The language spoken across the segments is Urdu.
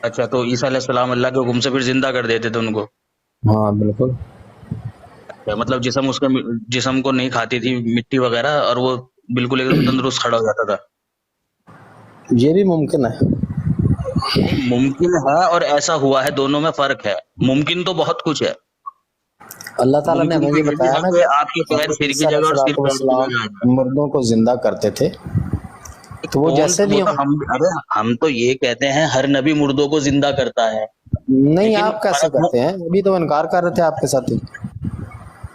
اچھا، تو عیسیٰ علیہ السلام اللہ کے حکم سے پھر زندہ کر دیتے تھے ان کو؟ ہاں بالکل. اچھا، مطلب جسم اس کا جسم کو نہیں کھاتی تھی مٹی وغیرہ، اور وہ بالکل ایک دم تندرست کھڑا ہو جاتا تھا؟ یہ بھی ممکن ہے. نہیں، ممکن ہے اور ایسا ہوا ہے، دونوں میں فرق ہے. ممکن تو بہت کچھ ہے. اللہ تعالیٰ نے ممکن ہمیں تو یہ یہ بھی بتایا ہے نا کہ کہ آپ کے پیر حضرت سر کی عیسیٰ جگہ اور علیہ سر پیر کی السلام جگہ آ جائے. مردوں کو زندہ کرتے تھے، تو وہ کون جیسے وہ بھی تو ہوں. ہم تو یہ کہتے ہیں ہر نبی مردوں کو زندہ کرتا ہے. نہیں، لیکن آپ کیسے فرق ہے. کرتے ہیں؟ ابھی تو انکار کر رہے تھے آپ کے ساتھ ہی.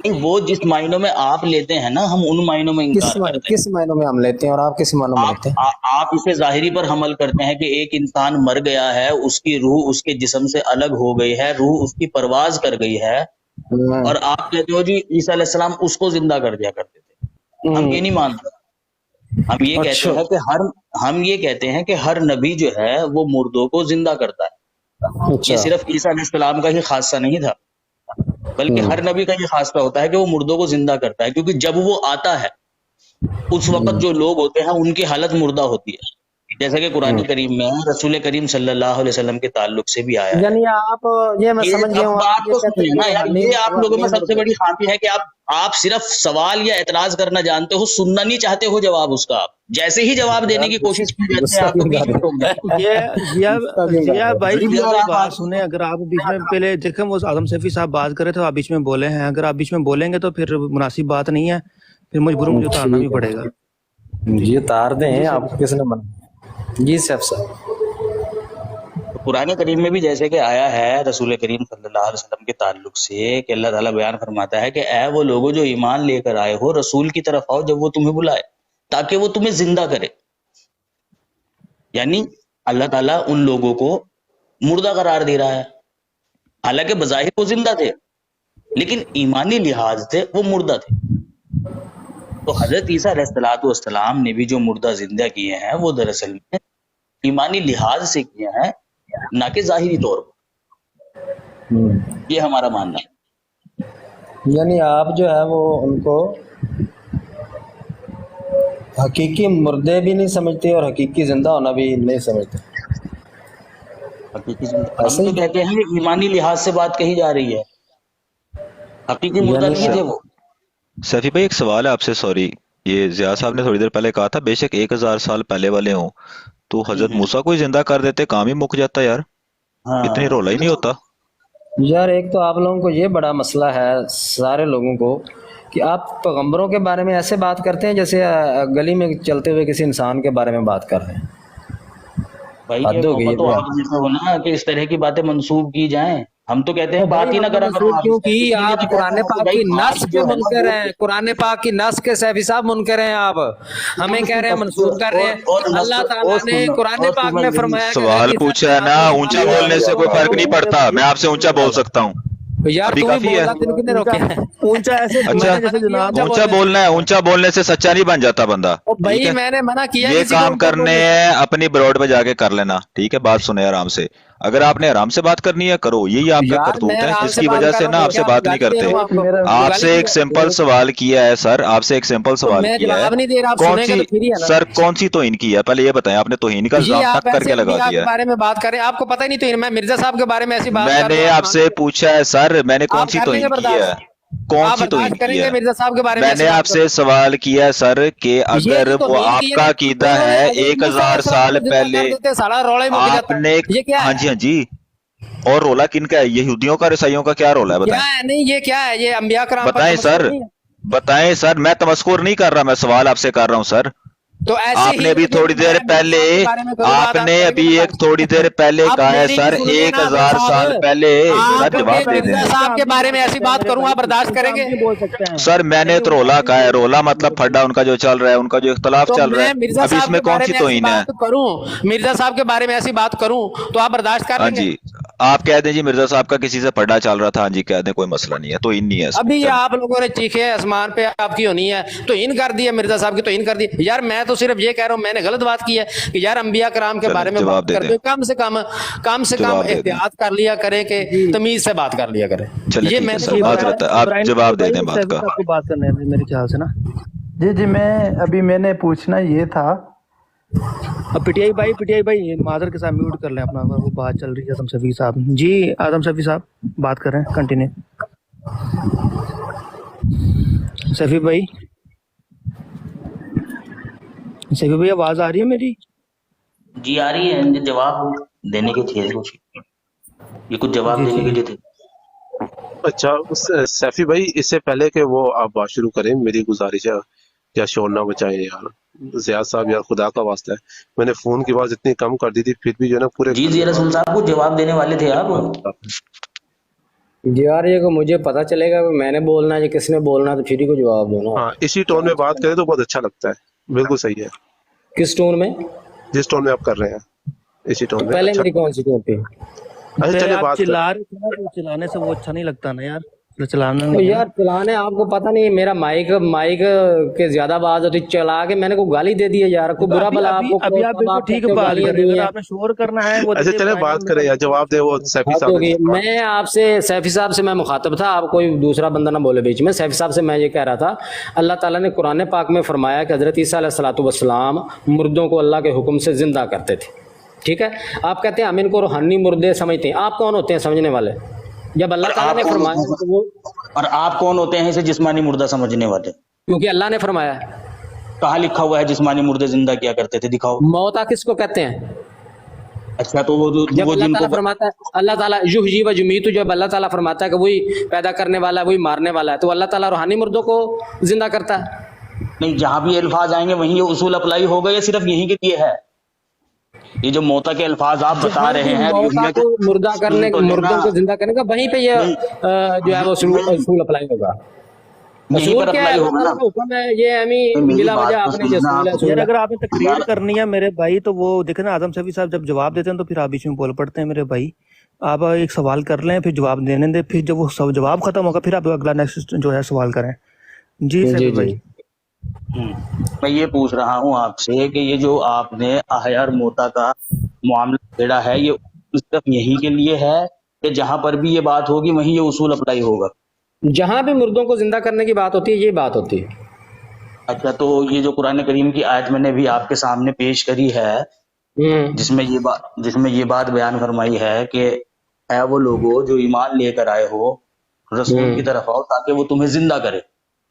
نہیں، وہ جس معنوں میں آپ لیتے ہیں نا، ہم ان معنوں میں انکار کرتے ہیں. کس معنوں میں ہم لیتے ہیں اور آپ کس معنوں میں لیتے ہیں؟ آپ اسے ظاہری پر حمل کرتے ہیں کہ ایک انسان مر گیا ہے، اس کی روح اس کے جسم سے الگ ہو گئی ہے، روح اس کی پرواز کر گئی ہے، اور آپ کہتے ہو جی عیسیٰ علیہ السلام اس کو زندہ کر دیا کرتے تھے. ہم یہ نہیں مانتے. ہم یہ کہتے اچھا. ہیں کہ ہر نبی جو ہے وہ مردوں کو زندہ کرتا ہے. یہ اچھا. صرف عیسیٰ علیہ السلام کا ہی خاصہ نہیں تھا، بلکہ ہر نبی کا یہ خاصہ ہوتا ہے کہ وہ مردوں کو زندہ کرتا ہے، کیونکہ جب وہ آتا ہے اس وقت جو لوگ ہوتے ہیں ان کی حالت مردہ ہوتی ہے. جیسا کہ قرآن کریم میں رسول کریم صلی اللہ علیہ وسلم کے تعلق سے بھی آیا ہے. یعنی آپ یہ میں سمجھ گیا اب ہوں، آپ بات یہ تو کہتے ہیں سنیے کہ نا یار، روحانی یہ آپ لوگوں میں سب سے مردے. بڑی خامی ہے کہ آپ صرف سوال یا اعتراض کرنا جانتے ہو، سننا نہیں چاہتے ہو جواب اس کا. آپ جیسے ہی جواب دینے کی کوشش کی جاتی ہے غصہ آپ کو کیوں بیچ کر میں ٹوک رہے دیتے ہیں. یہ ضیا غصہ کیوں کر ضیا رہے بھائی بڑی ضیا یار بھائی آپ بات سنیں. اگر آپ بیچ میں پہلے دیکھیں، وہ اعظم سیفی صاحب بات کرے تو آپ بیچ میں بولے ہیں. اگر آپ بیچ میں بولیں گے تو پھر مناسب بات نہیں ہے، پھر مجبور مجھے اتارنا بھی ٹھیک پڑے گا. ہے جی جی، اتار جی دیں. سیفی آپ کو کس نے منع؟ جی سیف صاحب. تو قرآن کریم میں بھی جیسے کہ آیا ہے رسول کریم صلی اللہ علیہ وسلم کے تعلق سے کہ اللہ تعالیٰ بیان فرماتا ہے کہ اے وہ لوگوں جو ایمان لے کر آئے ہو، رسول کی طرف آؤ جب وہ تمہیں بلائے، تاکہ وہ تمہیں زندہ کرے. یعنی اللہ تعالیٰ ان لوگوں کو مردہ قرار دے رہا ہے، حالانکہ بظاہر وہ زندہ تھے لیکن ایمانی لحاظ سے وہ مردہ تھے. تو حضرت عیسیٰ علیہ الصلوۃ والسلام نے بھی جو مردہ زندہ کیے ہیں وہ دراصل میں ایمانی لحاظ سے کیے ہیں، نہ کہ ظاہری طور پر. یہ ہمارا ماننا ہے. یعنی آپ جو ہے وہ ان کو حقیقی مردے بھی نہیں سمجھتے اور حقیقی زندہ ہونا بھی نہیں سمجھتے. حقیقی زندہ ہم ایسے تو ہی. کہتے ہیں کہ ایمانی لحاظ سے بات کہی جا رہی ہے، حقیقی مردہ یعنی نہیں تھے وہ. سیفی بھائی ایک سوال ہے آپ سے، سوری. یہ ضیاء صاحب نے تھوڑی دیر پہلے کہا تھا بے شک 1000 سال پہلے والے ہوں، تو حضرت موسیٰ کو ہی زندہ کر دیتے، کام ہی مک جاتا یار. اتنی رولا ہی نہیں ہوتا. یار ایک تو آپ لوگوں کو یہ بڑا مسئلہ ہے سارے لوگوں کو کہ آپ پیغمبروں کے بارے میں ایسے بات کرتے ہیں جیسے گلی میں چلتے ہوئے کسی انسان کے بارے میں بات کر رہے ہیں. بھائی یہ حد ہو گئی موقع ہے تو بھائی. آپ دیتے ہو نا کہ اس طرح کی باتیں منسوب کی جائیں. ہم تو کہتے ہیں تو بھائی بات ہی نہ ہم نے کرا کرو منسوخ آپ کیوں اس طرح، کی؟ اس لیے آپ تو کہتے قرآن ہیں کہ پاک بھائی کی بات نص کے جو ہے نا منکر وہ ہیں، قرآن پاک کی نص کے سیفی صاحب منکر ہیں. آپ ہمیں کہہ رہے ہیں منسوخ کر رہے ہیں. اللہ تعالیٰ نے قرآن پاک میں فرمایا کہ حضرت سوال عیسیٰ علیہ پوچھا ہے نا، الصلوۃ والسلام اونچا کے بولنے بارے سے کوئی فرق نہیں پڑتا. میں آپ سے اونچا بول سکتا ہوں، میں. یار ابھی تو بھی کافی بول ہے. رہا، تین کتنے روکے ہیں؟ اونچا ایسے اچھا، بولنا میں ہے نے جیسے منع کیا جناب اونچا اونچا بولنے سے؟ بولنا ہے، اونچا بولنے سے سچا نہیں بن جاتا بندہ. او ٹھیک بھائی ہے، میں نے منع کیا یہ کسی کو کام اونچا کرنے بولنے سے؟ ہیں اپنی بروڈ پہ جا کے کر لینا. ٹھیک ہے، بات سنیں آرام سے. اگر آپ نے آرام سے بات کرنی ہے کرو، یہی آپ کا یار میں کرتوت ہے آرام جس سے کی بات وجہ کر سے رہا نا ہوں، آپ کیا سے میں بات نہیں گالی دے رہا کرتے. ہوں آپ کو؟ آپ گالی سے دی ایک ہے؟ سمپل سوال کیا ہے سر، آپ سے ایک سمپل تو سوال میں کیا ہے. جواب نہیں دے رہا، آپ کون سنیں گے سی تو پھر ہی ہے نا. سر کون سی توہین کی ہے پہلے یہ بتائیں. آپ نے توہین کا یہ الزام آپ ٹک کر ایسے کے لگا انبیاء کے دیا ہے. بارے میں بات کریں، آپ کو پتہ ہی نہیں. تو میں مرزا صاحب کے بارے میں ایسی بات میں کر رہا نے ہوں، آپ آپ سے پوچھا ہے سر، میں نے کون آپ سی کر لیں گے توہین کی ہے؟ برداشت؟ کون آپ سی توہین برداشت کریں کی گے ہے؟ مرزا صاحب کے بارے میں میں ایسی نے بات آپ کروں؟ سے سوال کیا ہے سر کہ یہ اگر جو وہ توہین آپ کی ہے کا نا، عقیدہ انہوں نے ہے حضرت ایک موسیٰ علیہ ہزار السلام سال کو زندہ پہلے کر دیتے، سارا روڑا ہی مک آپ جاتا. نے، یہ کیا ہاں ہے؟ جی ہاں جی، اور رولا کن کا ہے؟ یہودیوں کا، عیسائیوں کا کیا رولا ہے کیا بتائیں. ہے؟ نہیں یہ کیا ہے؟ یہ انبیاء کرام پر بتائیں تمسخر سر، نہیں ہے؟ بتائیں سر. میں تمسخر نہیں کر رہا، میں سوال آپ سے کر رہا ہوں سر. تو ایسے آپ ہی نے ابھی پھر تھوڑی دیر میں مرزا پہلے، صاحب کے بارے میں کروں آپ بات، آپ نے کریں گے ابھی ایک تھوڑی برداشت؟ دیر پہلے اب کہا ہے میری بھی سر سن لیں نا حضرت 1000 صاحب. سال پہلے. آپ سر کے جواب دے دیں. مرزا صاحب کے بارے میں ایسی بات کروں، آپ برداشت کریں گے؟ بول سکتے ہیں. سر میں نے تو رولا کہا ہے، رولا مطلب پھڈا ان کا جو چل رہا ہے، ان کا جو اختلاف تو چل رہا ہے. میں مرزا ابھی اس صاحب میں کے کون بارے سی میں ایسی توہین ہے؟ بات کروں، مرزا صاحب کے بارے میں ایسی بات کروں تو آپ برداشت کر ہاں لیں گے؟ جی، آپ کہہ دیں جی مرزا صاحب کا کسی سے پڑھا چل رہا تھا، ہاں جی کہہ دیں، کوئی مسئلہ نہیں ہے، توہین نہیں ہے اس میں. ابھی یہ چلیں آپ لوگوں نے چیخے آسمان پہ آپ کی ہونی ہے تو ان کر دی ہے، مرزا صاحب کی تو ان کر دی. یار میں تو صرف یہ کہہ رہا ہوں، میں نے غلط بات کی ہے کہ یار انبیاء کرام کے چلیں بارے میں جواب بات دے دیں، کرتے کم سے کم جواب دے دیں. احتیاط کر لیا کریں، کہ جی تمیز سے بات کر لیا کریں. چلیں یہ ٹھیک میں ہے نے سر، جی جو معذرت ہے، آپ ابراہیم جواب دے بھائی دیں بات سیفی کا. صاحب کو بات کرنے ہیں میرے خیال سے نا. جی میں ابھی میں نے پوچھنا یہ تھا اب پی ٹی آئی بھائی معذر کے ساتھ میوٹ کر لیں اپنا، وہ بات چل رہی ہے آدم شفیع صاحب جی، آدم شفیع صاحب بات کر رہے ہیں، کنٹینیو شفیع بھائی، شفیع بھائی آواز آ رہی ہے میری؟ جی آ رہی ہے، مجھے جواب دینے کے تھے کچھ، یہ کچھ جواب جی دینے جی کے لیے تھے۔ اچھا سیفی بھائی، اس سے پہلے کہ وہ آپ بات شروع کریں، میری گزارش ہے یا شور نہ بچائیں یار زیاد صاحب، یار خدا کا واسطہ ہے، میں نے فون کی آواز اتنی کم کر دی تھی، پھر بھی جو ہے نا پورے جی گھر ضیاء میں رسول صاحب کو جواب دینے والے تھے آپ؟ جی یار یہ کو مجھے پتا چلے گا کہ میں نے بولنا ہے یا کس نے بولنا ہے، تو پھر ہی کو جواب دو نا۔ ہاں اسی ٹون میں بات کریں تو بہت اچھا لگتا ہے، بالکل صحیح ہے، کس ٹون میں؟ جس ٹون میں آپ کر رہے ہیں اسی تو ٹون میں پہلے اچھا میری لگتا کون سی ٹون تھی؟ ہے۔ اچھا پہلے چلے آپ بات چلا رہے تھے نا، تو چلانے سے وہ اچھا نہیں لگتا نا یار، چلانا تو نہیں ہے نا۔ یار چلانے آپ کو پتہ نہیں میرا مائک کے زیادہ آواز ہوتی، چلا کے میں نے کو گالی دے دی ہے یار، کوئی برا ابھی بلا آپ ابھی کو ابھی آپ بالکل بات ٹھیک کرتے ہو، بات گالیاں کر رہے ہیں، دی اگر ہیں۔ آپ نے شور کرنا ہے وہ اچھا دلیپ چلے بھائی نے بات میرا کریں یا مطلب جواب دے، وہ شور سیفی حد صاحب نے ہوگی، جو سوال میں آپ سے سیفی صاحب سے میں مخاطب تھا، آپ کوئی دوسرا بندہ نہ بولے بیچ میں۔ سیفی صاحب سے میں یہ کہہ رہا تھا، اللہ تعالیٰ نے قرآن پاک میں فرمایا کہ حضرت عیسیٰ علیہ السلام مردوں کو اللہ کے حکم سے زندہ کرتے تھے، ٹھیک ہے؟ آپ کہتے ہیں ہم ان کو روحانی مردے سمجھتے ہیں، آپ کون ہوتے ہیں سمجھنے والے؟ جب اللہ اور تعالیٰ آپ نے کون ہوتے فرمایا ہیں، کہ وہ، اور آپ کون ہوتے ہیں اسے جسمانی مردہ سمجھنے والے؟ کیونکہ اللہ نے فرمایا ہے۔ کہاں لکھا ہوا ہے جسمانی مردے زندہ کیا کرتے تھے؟ دکھاؤ۔ موتا کس کو کہتے ہیں؟ اچھا تو جب وہ اللہ جن کو تعالیٰ فرماتا ہے، اللہ تعالیٰ یحیی و یمیت، جب اللہ تعالیٰ فرماتا ہے کہ وہی پیدا کرنے والا ہے، وہی مارنے والا ہے، تو اللہ تعالیٰ روحانی مردوں کو زندہ کرتا ہے؟ نہیں، جہاں بھی یہ الفاظ آئیں گے وہیں یہ اصول اپلائی ہوگا یا صرف یہیں کے لیے ہے؟ یہ جو موتا کے الفاظ آپ بتا جہاں رہے بھی ہیں موتا یحییٰ کو مردہ کرنے، سن تو لینا، مردوں کو زندہ کرنے کا، وہیں پہ نہیں یہ جو ہے وہ نہیں، اصول اپلائی ہوگا۔ یہیں اصول پر کیا ہے؟ اپلائی اللہ ہوگا نا۔ تعالیٰ کا حکم ہے، یہ امی نہیں، میری بلا وجہ بات تو آپ نے یہ سمجھنا اصول ہے، آپ۔ یار اصول ہے۔ اگر آپ نے تقریر یار کرنی ہے میرے بھائی تو وہ دیکھیں نا، اعظم شفیع صاحب جب جواب دیتے ہیں تو پھر آپ بیچ میں بول پڑتے ہیں میرے بھائی، آپ ایک سوال کر لیں پھر جواب دینے دیں، پھر جب وہ جواب ختم ہوگا پھر آپ اگلا نیکسٹ جو ہے سوال کریں۔ جی جی شفیع جی بھائی۔ میں یہ پوچھ رہا ہوں آپ سے کہ یہ جو آپ نے احیا اور موتا کا معاملہ چھیڑا ہے، یہ صرف یہیں کے لیے ہے کہ جہاں پر بھی یہ بات ہوگی وہیں یہ اصول اپلائی ہوگا؟ جہاں بھی مردوں کو زندہ کرنے کی بات ہوتی ہے، یہ بات ہوتی ہے۔ اچھا تو یہ جو قرآن کریم کی آیت میں نے بھی آپ کے سامنے پیش کری ہے، جس میں یہ بات بیان فرمائی ہے کہ اے وہ لوگوں جو ایمان لے کر آئے ہو، رسول کی طرف آؤ تاکہ وہ تمہیں زندہ کرے۔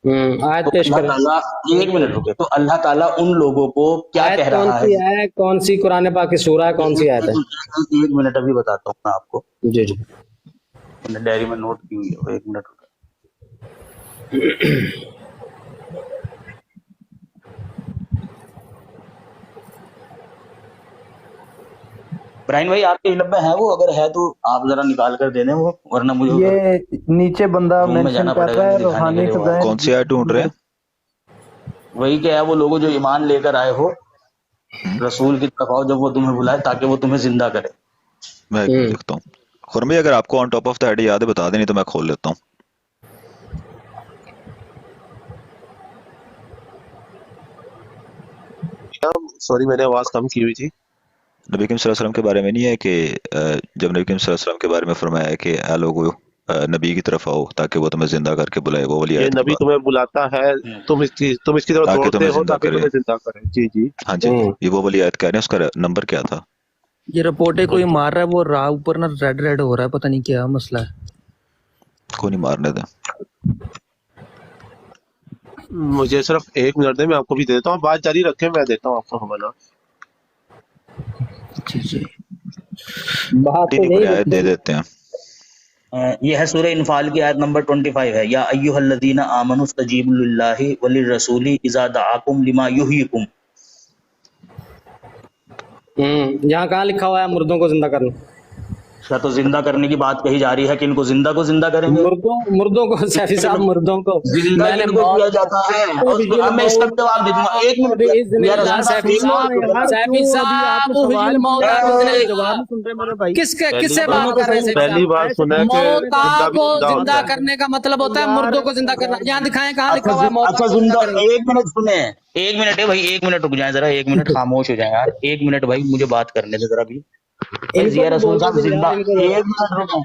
آیت تو پیش اللہ کریں۔ تعالیٰ، ایک منٹ رکے، تو اللہ تعالیٰ ان لوگوں کو کیا آیت کہہ کون رہا ہے؟ سی ہے؟ کون سی قرآن پاک کی سورہ ہے؟ کون سی آیت ہے؟ ایک منٹ ابھی بتاتا ہوں میں آپ کو، جی جی۔ میں نے ڈائری میں نوٹ کی ہوئی ہے، ایک منٹ رکے۔ ابراہیم بھائی آپ کے علم میں ہے وہ؟ اگر ہے تو آپ ذرا نکال کر دے دیں وہ، ورنہ مجھے ادھر یہ نیچے بندہ روم میں مینشن جانا کر پڑے گا رہا ہے انہیں دکھانے کے روحانی لیے وہ فضائل آیت۔ کون سی آیت ڈھونڈ رہے ہیں؟ وہی کہ ہے وہ لوگوں جو ایمان لے کر آئے ہو، رسول کی طرف آؤ جب وہ تمہیں بلائے تاکہ وہ تمہیں زندہ کرے۔ میں ایک منٹ دیکھتا ہوں۔ خرم بھائی اگر آپ کو on top of the head یاد ہے بتا دیں، نہیں تو میں کھول لیتا ہوں۔ سوری میں نے آواز کم کی ہوئی تھی۔ نبی کریم صلی اللہ علیہ وسلم کے بارے میں نہیں ہے کہ جب نبی کریم صلی اللہ علیہ وسلم کے بارے میں فرمایا ہے کہ اے لوگو نبی کی طرف آؤ تاکہ وہ تمہیں زندہ کر کے بلائے، وہ والی یہ آیت کی نبی بات، تمہیں بلاتا ہے، تم اس کی طرف تاکہ دوڑتے تمہیں ہو زندہ تاکہ کرے۔ تمہیں زندہ کرے۔ جی جی ہاں جی، یہ وہ والی آیت کہہ رہے ہیں، اس کا نمبر کیا تھا؟ یہ رپورٹیں کوئی مار رہا ہے، وہ راہ اوپر نا ریڈ ہو رہا ہے، پتہ نہیں کیا مسئلہ ہے۔ کوئی نہیں، مارنے دیں۔ مجھے صرف ایک منٹ دیں، میں آپ کو بھی دے دیتا ہوں، بات جاری رکھیں، میں دیتا ہوں آپ کو حوالہ۔ جی جی۔ بات تو نہیں نہیں بنے آیت دے رکھتے۔ دیتے ہیں۔ یہ ہے سورہ انفال کی آیت نمبر 25 ہے، یا ایھا الذین آمنوا استجیبوا للہ وللرسول اذا دعاکم لما یحییکم۔ یہاں کہاں لکھا ہوا ہے مردوں کو زندہ کرنا؟ اچھا تو زندہ کرنے کی بات کہی جا رہی ہے کہ ان کو زندہ کریں گے؟ مردوں کو سیفی صاحب، مردوں کو زندہ میں نے جن کو کیا جاتا ہے، اب میں اس کا جواب دے دوں گا، ایک منٹ یا رسول صاحب سیفی صاحب جواب نہیں سن رہے میرے بھائی۔ کس سے بات کر رہے ہیں؟ پہلی بار سنا ہے کہ موتا زندہ بھی کو زندہ ہوتا زندہ ہے۔ کرنے کا مطلب ہوتا ہے مردوں کو زندہ کرنا۔ یہاں دکھائیں کہاں لکھا ہوا ہے موتا اچھا کو زندہ زندہ، کریں گے؟ ایک منٹ سنیں، ایک منٹ ہے بھائی، ایک منٹ رک جائیں ذرا، ایک منٹ خاموش ہو جائیں یار، ایک منٹ بھائی مجھے بات کرنے دیں ذرا بھی۔ بھائی ان کو ضیاء بھی رسول بول صاحب دیں زندہ، یار، ان کو۔ ایک منٹ رکیں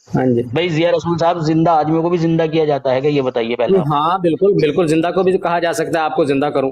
ہاں جی، بھائی، ضیاء رسول صاحب زندہ آدمیوں کو بھی زندہ کیا جاتا ہے کہ یہ بتائیے پہلے آپ۔ ہاں بالکل بالکل، زندہ کو بھی کہا جا سکتا ہے، آپ کو زندہ کروں۔